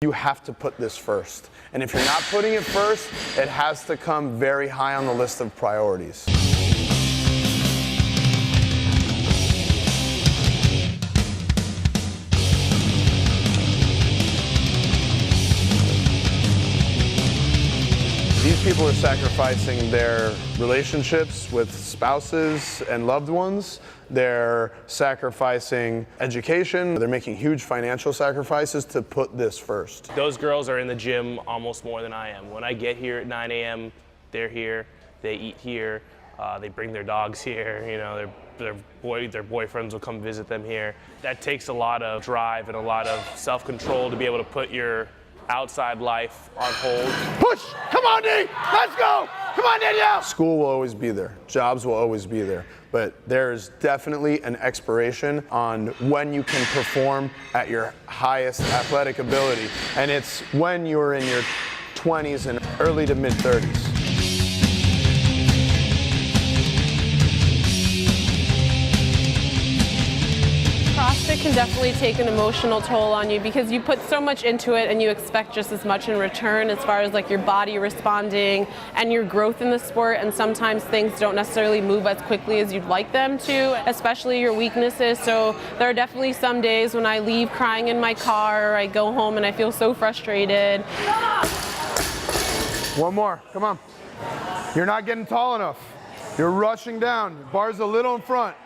You have to put this first. And if you're not putting it first, it has to come very high on the list of priorities. These people are sacrificing their relationships with spouses and loved ones. They're sacrificing education. They're making huge financial sacrifices to put this first. Those girls are in the gym almost more than I am. When I get here at 9 a.m., they're here, they eat here, they bring their dogs here, you know, their boyfriends will come visit them here. That takes a lot of drive and a lot of self-control to be able to put your outside life on hold. Push! Come on, D! Let's go! Come on, Danielle! School will always be there. Jobs will always be there. But there's definitely an expiration on when you can perform at your highest athletic ability. And it's when you're in your 20s and early to mid-30s. CrossFit can definitely take an emotional toll on you because you put so much into it and you expect just as much in return as far as like your body responding and your growth in the sport, and sometimes things don't necessarily move as quickly as you'd like them to, especially your weaknesses. So there are definitely some days when I leave crying in my car, or I go home and I feel so frustrated. One more, come on. You're not getting tall enough. You're rushing down. Bar's a little in front.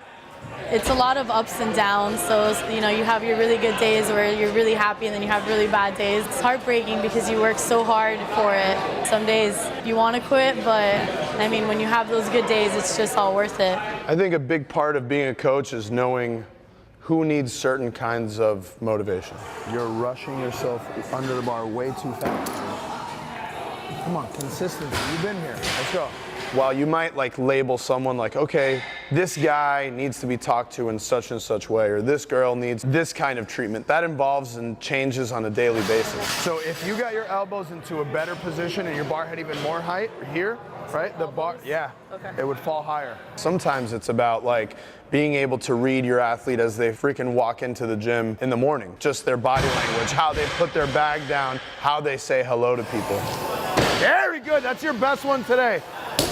It's a lot of ups and downs, so you know, you have your really good days where you're really happy, and then you have really bad days. It's heartbreaking because you work so hard for it. Some days you want to quit, but I mean, when you have those good days, it's just all worth it. I think a big part of being a coach is knowing who needs certain kinds of motivation. You're rushing yourself under the bar way too fast. Come on, consistency. You've been here. Let's go. While you might like label someone like, okay, this guy needs to be talked to in such and such way, or this girl needs this kind of treatment, that involves and changes on a daily basis. So if you got your elbows into a better position and your bar had even more height here, right? The bar, yeah, okay. It would fall higher. Sometimes it's about like being able to read your athlete as they freaking walk into the gym in the morning. Just their body language, how they put their bag down, how they say hello to people. Very good, that's your best one today.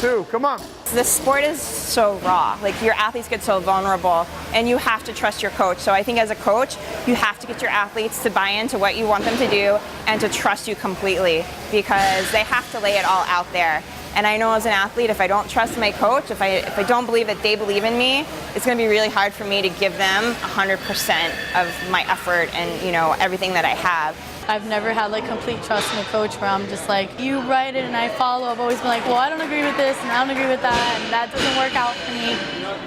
2, come on. The sport is so raw. Like, your athletes get so vulnerable, and you have to trust your coach. So I think as a coach, you have to get your athletes to buy into what you want them to do and to trust you completely, because they have to lay it all out there. And I know as an athlete, if I don't trust my coach, if I don't believe that they believe in me, it's going to be really hard for me to give them 100% of my effort and, you know, everything that I have. I've never had like complete trust in a coach where I'm just like, you write it and I follow. I've always been like, well, I don't agree with this and I don't agree with that, and that doesn't work out for me.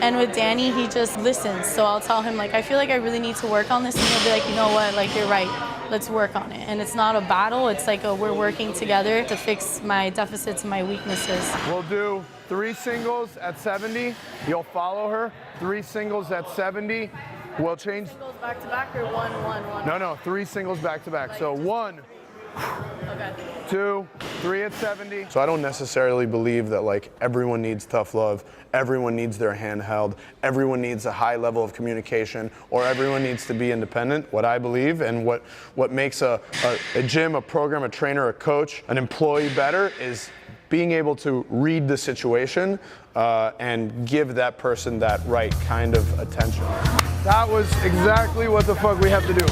And with Danny, he just listens. So I'll tell him like, I feel like I really need to work on this, and he'll be like, you know what, like, you're right. Let's work on it. And it's not a battle, it's like we're working together to fix my deficits and my weaknesses. We'll do 3 singles at 70. You'll follow her. 3 singles at 70. We'll change. 3 singles back to back, or 1, 1, 1? No, 3 singles back to back. So 1, okay. 2, 3 at 70. So I don't necessarily believe that like everyone needs tough love, everyone needs their hand held, everyone needs a high level of communication, or everyone needs to be independent. What I believe and what makes a gym, a program, a trainer, a coach, an employee better is being able to read the situation and give that person that right kind of attention. That was exactly what the fuck we have to do.